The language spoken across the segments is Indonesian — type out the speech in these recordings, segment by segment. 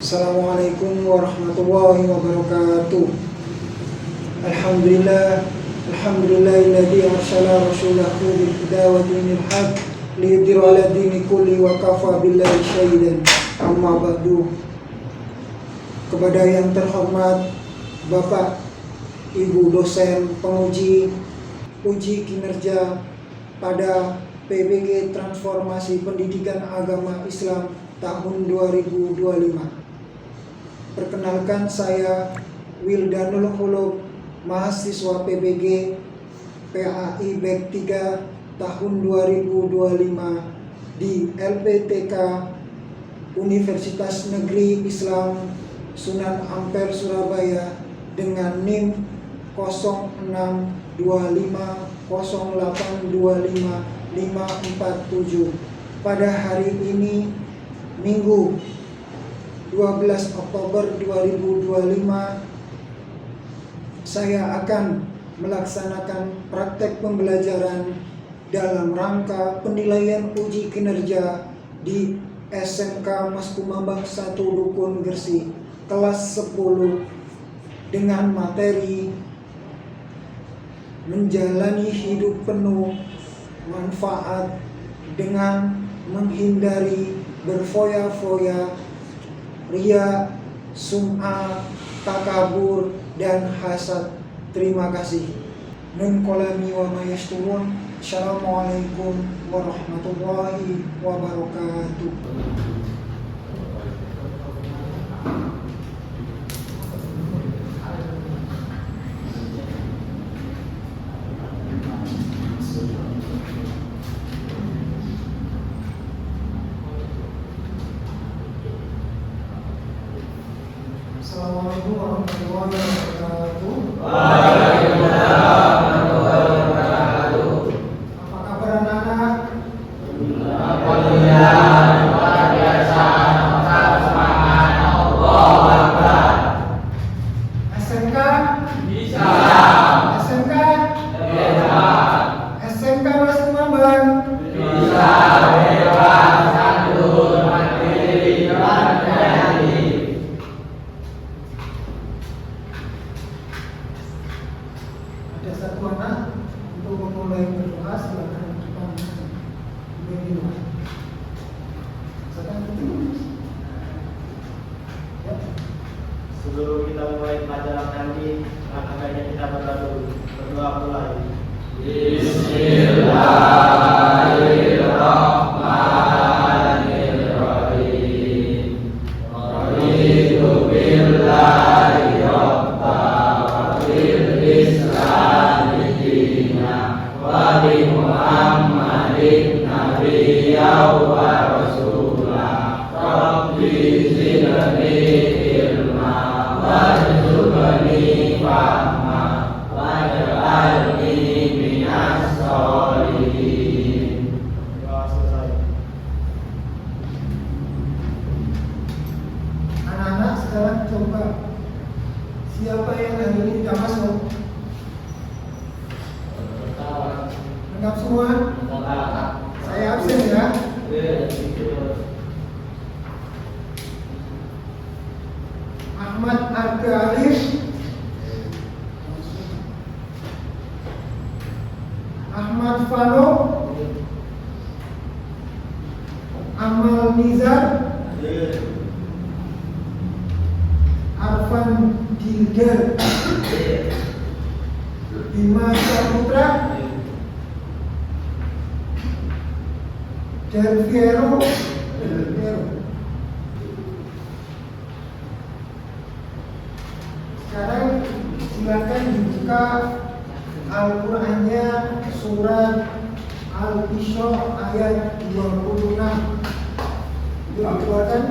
Assalamualaikum warahmatullahi wabarakatuh. Alhamdulillahilladzi arsala rasulahu bil huda wa dinil haq liyudhhira 'ala dini kulli wa kafa billahi syahidan. Amma ba'du. Kepada yang terhormat Bapak Ibu dosen penguji uji kinerja pada PBG Transformasi Pendidikan Agama Islam tahun 2025. Perkenalkan, saya Wildanul Hulub, mahasiswa PBG PAI BEK 3 tahun 2025 di LPTK Universitas Negeri Islam Sunan Ampel Surabaya dengan NIM 0625082557. Pada hari ini, Minggu 12 Oktober 2025, saya akan melaksanakan praktek pembelajaran dalam rangka penilaian uji kinerja di SMK Mas Kumambang 1 Dukun Gresik kelas 10 dengan materi menjalani hidup penuh manfaat dengan menghindari berfoya-foya, ria, sum'ah, takabur, dan hasad. Terima kasih. Nun kolami wa mayasturun. Assalamualaikum warahmatullahi wabarakatuh. Assalamualaikum warahmatullahi wabarakatuh. Waalaikumsalam warahmatullahi wabarakatuh. Apa kabar anak-anak? Alhamdulillah, luar biasa, tetap semangat, Allahu Akbar. SMK? Bisa. SMK? Bisa. SMK Mas Kumambang? Bisa, bebas, santun, mandiri, berani. Ada satu anak untuk memulai berdoa, silakan kita berdoa. Silakan. Ya. Sebelum kita mulai pelajaran nanti, maka baiknya kita berdoa mulai. Bismillahirrahmanirrahim. Raditu billahi rabban wa bil islami dinan wa bi Muhammadin nabiyyan wa rasulah. Rabbi zidni ilma warzuqni fahma waj'alni minas sholihin. Doa selesai. Anak-anak sekarang coba, siapa yang hari ini tidak masuk? Lengkap semua? Saya absen ya. Ahmad Arga Alif, Ahmad Fano, Amal Nizar, Arfan Dilger, Bima Saputra, Del Piero. Sekarang silakan dibuka Al-Qur'annya surat Al-Isra ayat 26. Itu dikeluarkan.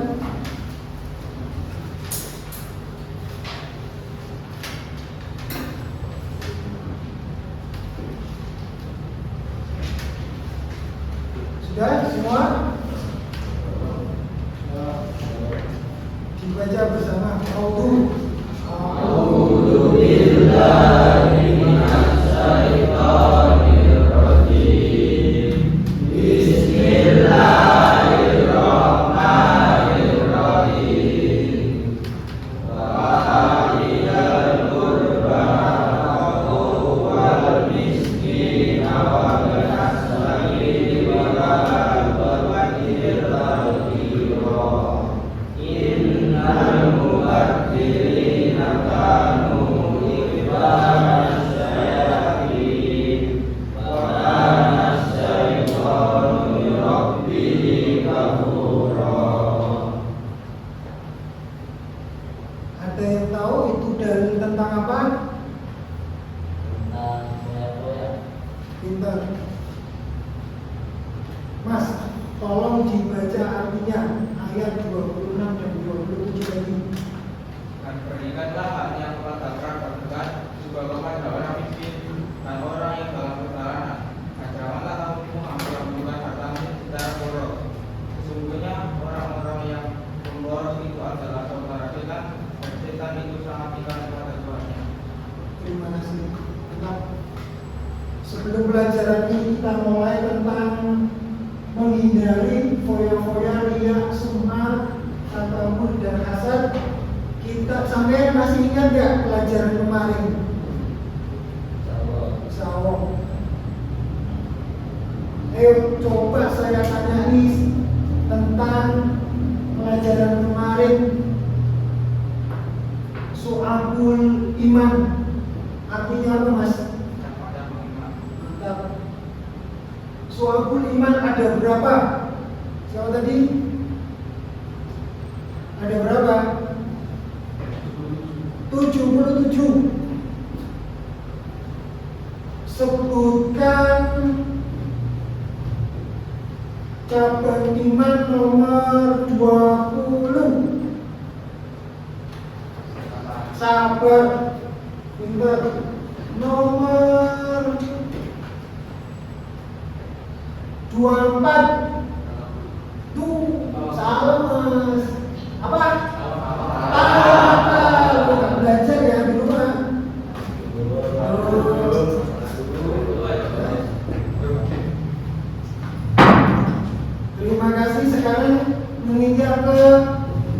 Sudah semua? Dibaca bersama. A'udzu billahi minasy syaithanir rajim. Bismillah. Berikanlah hati yang telah terangkan juga kepada orang miskin dan orang yang dalam perjalanan. Dan janganlah kamu mengambil hartamu secara boros. Sesungguhnya orang-orang yang memboros itu adalah saudara setan, dan setan itu sangat tinggal kepada tuannya. Terima kasih. Nah, sebelum pelajaran ini kita mulai tentang menghindari foya-foya, riak, sum'ah, takabur dan hasad. Kita sampai masih ingat nggak pelajaran kemarin? Sawong. Ayo coba saya tanyai tentang pelajaran kemarin. Su'abul iman. Artinya apa, Mas? Mantap. Su'abul iman ada berapa? Siapa tadi? Ada berapa? 77. Sebutkan cabang iman nomor 20. Sabar. Pintar. Nomor 24. Tuh, salah, Mas. Apa? Bukan belajar ya di rumah. Terima kasih. Sekarang menginjak ke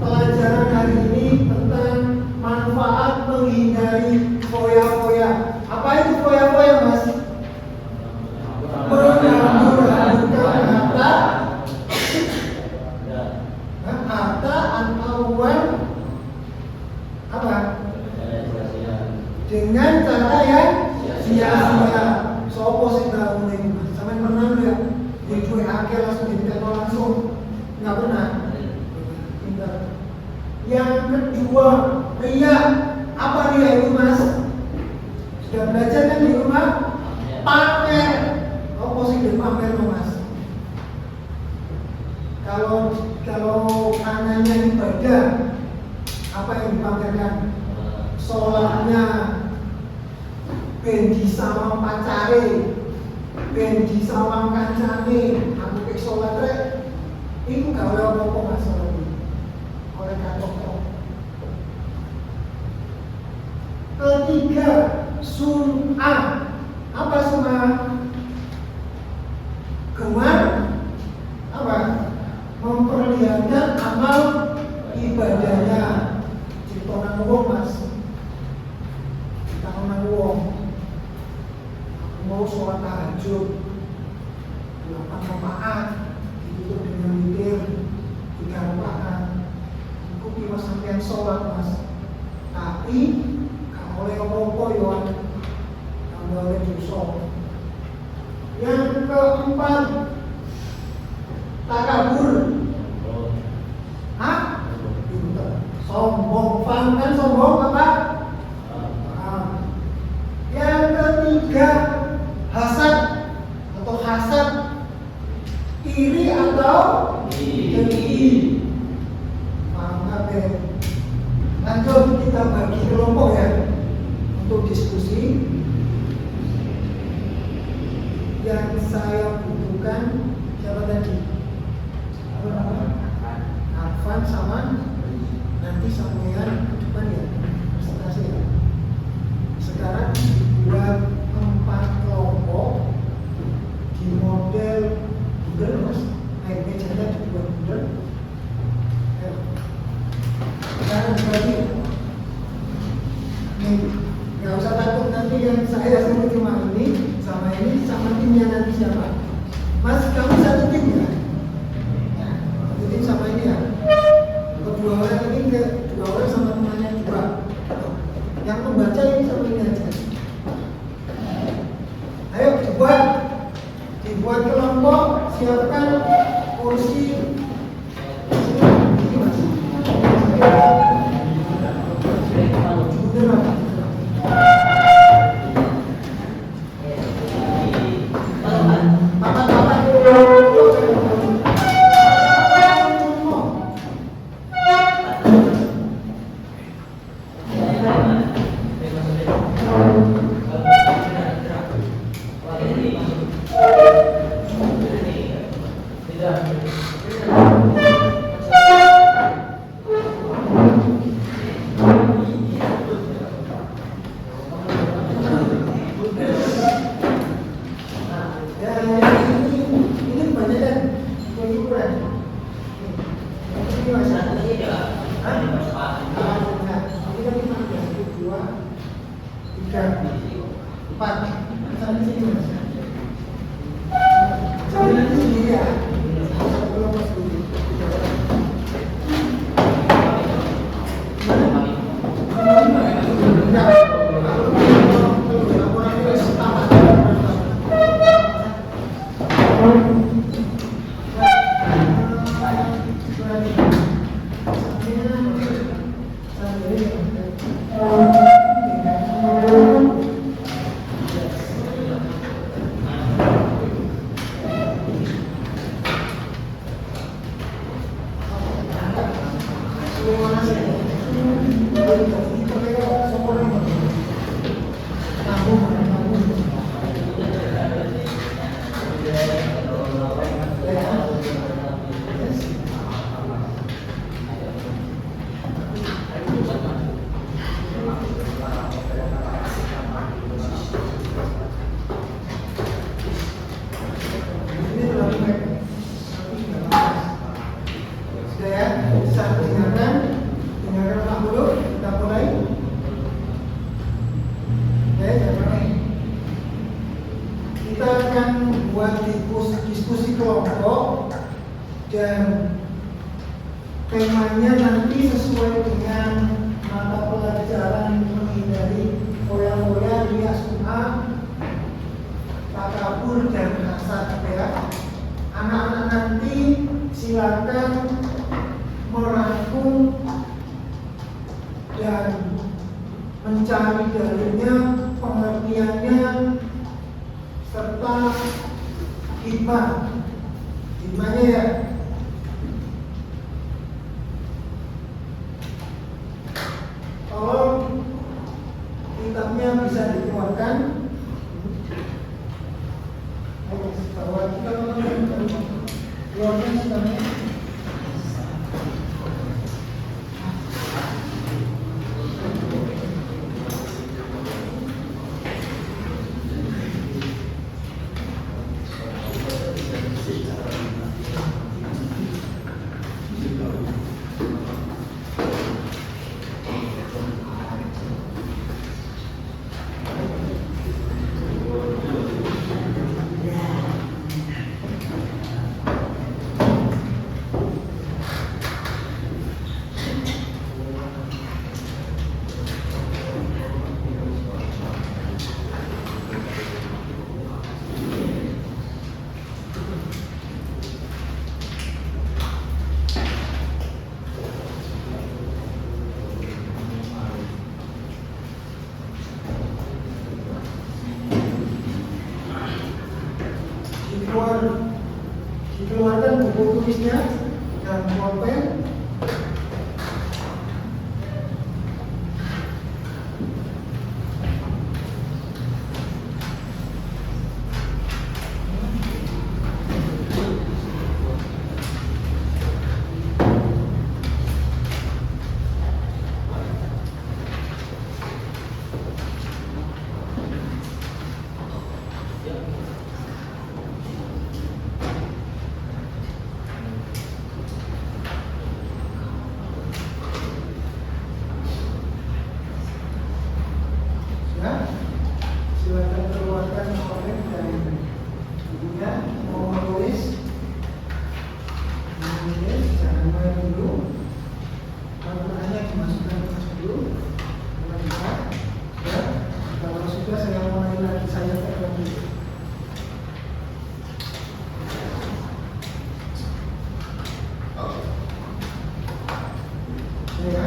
pelajaran hari ini tentang manfaat menghindari foya-foya. Apa itu foya-foya, Mas? Menghambur-hamburkan harta atau uang apa? Dengan cara yang sia-sia. Sopo sing tahu nih, sampai pernah nggak di duit akeh langsung ditelepon langsung? Nggak pernah. Pintar. Yang kedua, ria. Apa ria itu, Mas? Sudah belajar kan di rumah? Pamer. Sopo sing dipamer, Mas? Kalau anaknya ibadah, apa yang dipamerkan? Sholatnya ben disawang pacare, ben disawang kancane, aku ke sholat rek. Itu gak oleh apa-apa, Mas. Oleh katok. Ketiga, sum'ah. Apa sum'ah? Gemar apa? Memperlihatkan amal ibadahnya. Ciptaan wong, Mas. Ciptaan wong. Aku mau sholat tahajud 8 rakaat, ditutup dengan witir 3 rakaat. Aku piwas sampean sholat, Mas. Tapi gak oleh apa-apa ya, gak oleh dosa. Yang keempat, takabur. Hah? Sombong. Paham kan sombong apa? Yang ketiga, hasad atau hasad, iri atau dengki. Paham kabeh. Lanjut, kita bagi kelompok ya untuk diskusi. Yang saya butuhkan siapa tadi? Arfan sama nanti sampean ke depan ya, presentasi ya. Sekarang dibuat 4 kelompok di model Google, Mas. Mejanya dibuat Google. Sekarang dibagi. Nih, nggak usah takut nanti yang saya sebut cuma ini sama timnya nanti siapa? Mas, kamu satu tim ya? Satu tim sama ini ya? Kedua orang ini ke 2 orang sama temannya 2. Ini Mas. Hah? Ini kan 15, 2, 3, 4. Sampai sini Mas. Sampai nanti sendiri ya. Belum Mas dulu. Diskusi kelompok dan temanya nanti sesuai dengan mata pelajaran menghindari foya-foya, riya, sum'ah, takabur dan hasad ya. Anak-anak nanti silakan merangkum dan mencari dalilnya, pengertiannya serta hikmahnya ya. Tolong kitabnya bisa dikeluarkan. Bahwa kita keluarkan kitabnya. Dikeluarkan buku tulisnya dan pulpen. Silakan keluarkan pulpen dan bukunya. Mau menulis, jangan main dulu. Al-Qurannya dimasukkan dulu. Kalau bisa, ya. Kalau sudah saya mulai lagi, saya tekan dulu. Ya.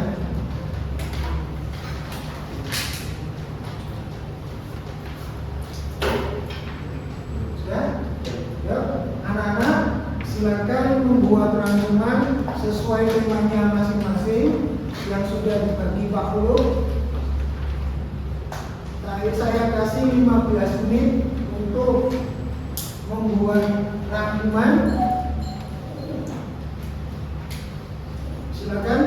Anak-anak silakan membuat rangkuman sesuai temanya masing-masing yang sudah dibagi Pak Hulu. Saya kasih 15 menit untuk membuat rangkuman. Silakan.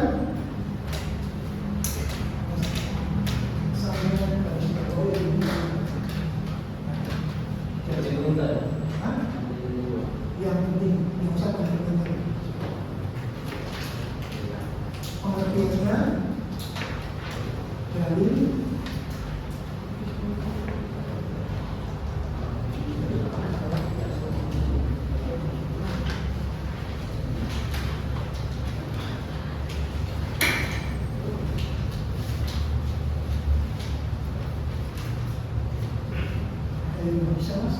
Yang penting yang usah wakilnya dari bisa mas.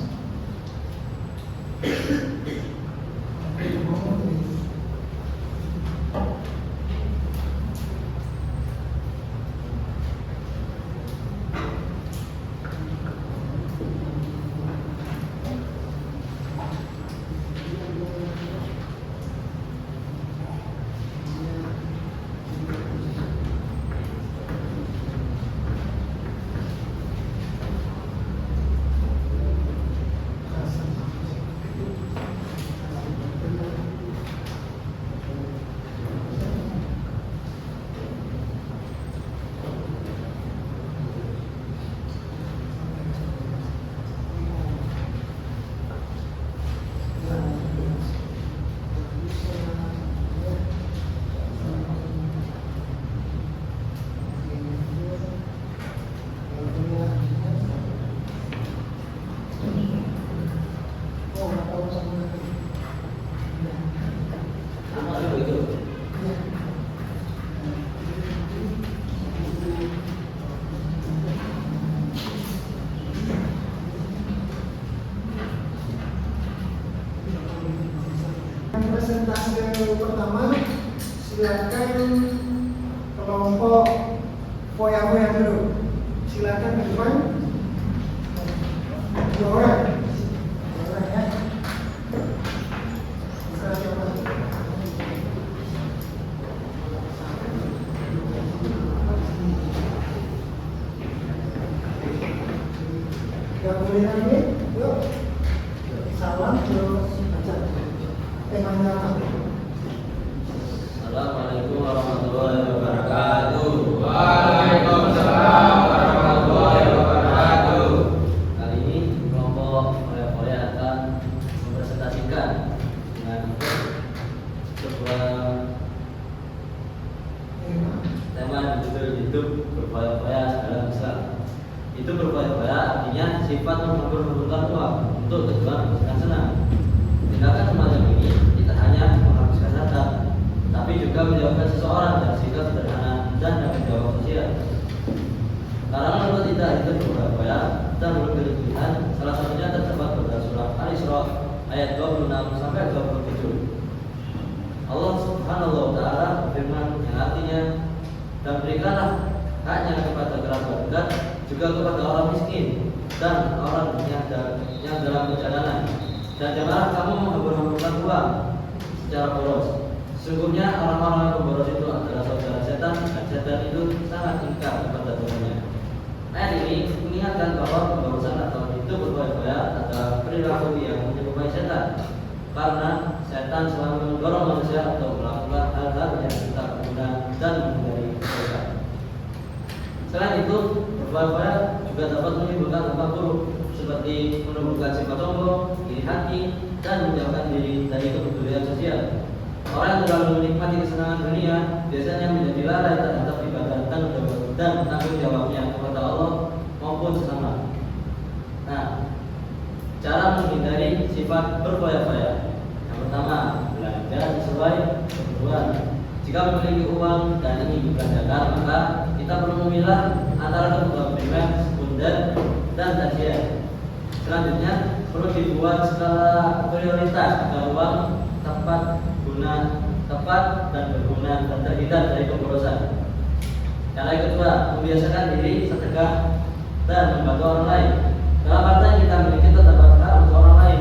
Presentasi yang pertama, silakan kelompok foya-foya dulu. Silakan ke depan. 2 orang. 2 orang ya. Bisa coba. Gak boleh lagi. Yuk. Salam terus baca. Temanya apa? Assalamualaikum warahmatullahi wabarakatuh. Waalaikumsalam warahmatullahi wabarakatuh. Kali ini kelompok foya-foya akan mempresentasikan dengan sebuah tema judul hidup berfoya-foya dalam Islam. Itu berfoya-foya artinya sifat menghambur-hamburkan uang untuk tujuan senang-senang. Tindakan semacam ini tidak hanya menghabiskan harta, tapi juga menjauhkan seseorang dari sikap sederhana dan tanggung jawab sosial. Karangan untuk tidak hidup berfoya-foya dan berlebihan salah satunya terdapat pada surah Al-Isra ayat 26 sampai 27. Allah Subhanahu wa taala berfirman yang artinya, dan berikanlah haknya kepada kerabat dekat, juga kepada orang miskin dan orang yang dalam perjalanan. Dan janganlah kamu menghambur-hamburkan uang secara boros. Sesungguhnya orang-orang yang boros itu adalah saudara setan, dan setan itu sangat ingkar kepada Tuhannya. Ayat ini mengingatkan bahwa pemborosan atau hidup berfoya-foya adalah perilaku yang menyerupai setan, karena setan selalu mendorong manusia untuk melakukan hal-hal yang tidak berguna dan menghindari kebaikan. Selain itu, berfoya-foya juga dapat menimbulkan dampak buruk seperti menumbuhkan sifat sombong, iri hati, dan menjauhkan diri dari kepedulian sosial. Orang yang terlalu menikmati kesenangan dunia biasanya menjadi lalai terhadap ibadah dan tanggung jawabnya kepada Allah maupun sesama. Nah, cara menghindari sifat berfoya-foya. Yang pertama, belanja sesuai kebutuhan. Jika memiliki uang dan ingin dibelanjakan, maka kita perlu memilah antara kebutuhan primer, sekunder, dan tersier. Selanjutnya, perlu dibuat skala prioritas agar uang tepat dan berguna dan terhindar dari pemborosan. Yang kedua, membiasakan diri sedekah dan membantu orang lain. Dalam harta yang kita miliki terdapat hak untuk orang lain,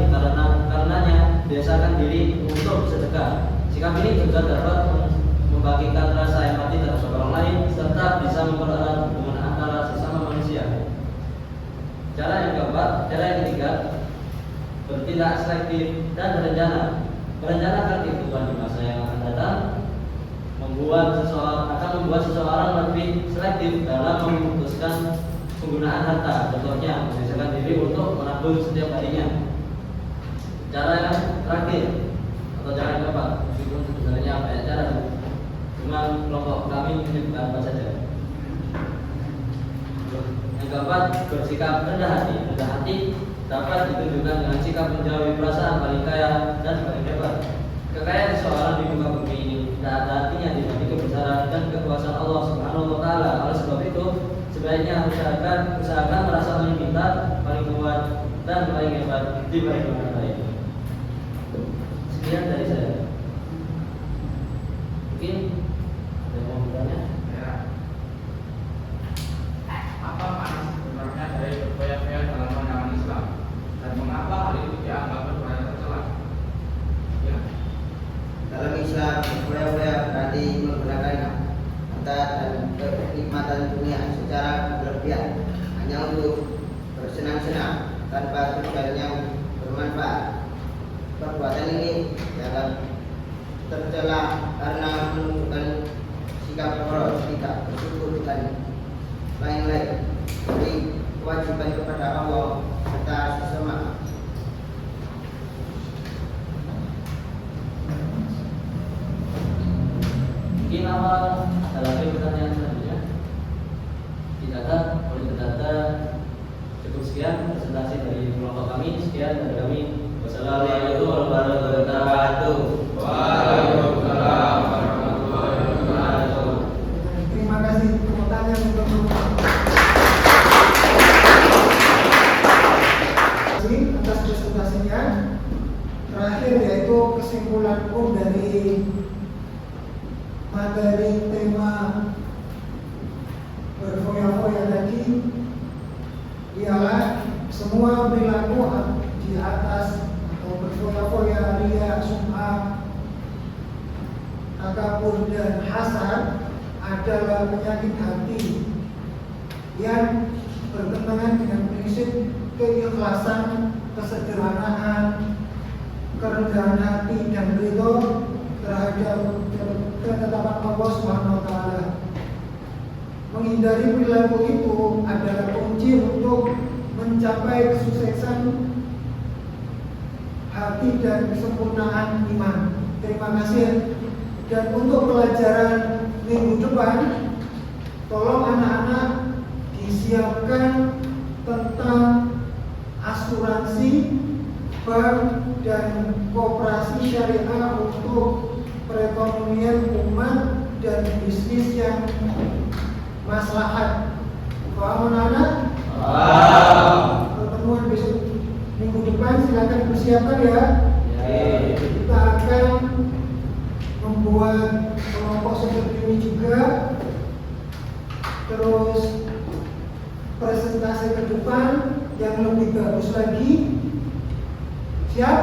karenanya biasakan diri untuk sedekah. Sikap ini juga dapat membagikan rasa empati terhadap orang lain serta bisa mempererat hubungan antara sesama manusia. Cara yang ketiga, bertindak selektif dan berencana. Merencanakan kebutuhan di masa yang akan datang akan membuat seseorang lebih selektif dalam memutuskan penggunaan harta. Contohnya, membiasakan diri untuk menabung setiap harinya. Cara yang terakhir atau cara yang keempat, meskipun sebenarnya banyak cara, cuma kelompok kami apa saja. Yang keempat, bersikap rendah hati. Rendah hati dapat ditunjukkan dengan sikap menjauhi perasaan paling kaya dan paling hebat. Kekayaan seseorang di muka bumi ini tidak ada artinya dibanding kebesaran dan kekuasaan Allah Subhanahu wa Ta'ala. Oleh sebab itu, sebaiknya usahakan merasa paling pintar, paling kuat, dan paling hebat dibanding orang lain. Sekian dari saya. Mungkin ada yang mau bertanya? Ya. Apa makna sebenarnya dari berfoya-foya dalam pandangan Islam dan mengapa hal itu dianggap berbahaya tercela? Ya. Dalam Islam, berfoya-foya berarti menggunakan harta dan kenikmatan dunia secara berlebihan hanya untuk bersenang-senang tanpa tujuan yang bermanfaat. Perbuatan ini dalam tercela karena menunjukkan sikap poros tidak bersyukur dan lain-lain dari kewajiban kepada Allah serta sesama. Mungkin awal dalam pertanyaan selanjutnya tidak ada, oleh data cukup sekian presentasi dari kelompok kami. Sekian dari kami. Wassalamualaikum warahmatullahi wabarakatuh. Waalaikumsalam warahmatullahi wabarakatuh. Terima kasih pertanyaan atas presentasinya. Terakhir yaitu kesimpulan dari materi tema berfoya-foya tadi ialah semua perilaku di atas atau berfoya-foya, ria, sum'ah, takabur dan hasad adalah penyakit hati yang bertentangan dengan prinsip keikhlasan, kesederhanaan, kerendahan hati dan ridho terhadap ketetapan Allah Subhanahu wa Ta'ala. Menghindari perilaku itu adalah kunci untuk mencapai kesuksesan hati dan kesempurnaan iman. Terima kasih. Dan untuk pelajaran minggu depan, tolong anak-anak disiapkan tentang asuransi bank dan koperasi syariah untuk perekonomian umat dan bisnis yang maslahat. Paham anak-anak? Pertemuan besok minggu depan silakan dipersiapkan ya. Kita akan membuat kelompok seperti ini juga. Terus presentasi ke depan yang lebih bagus lagi. Siap?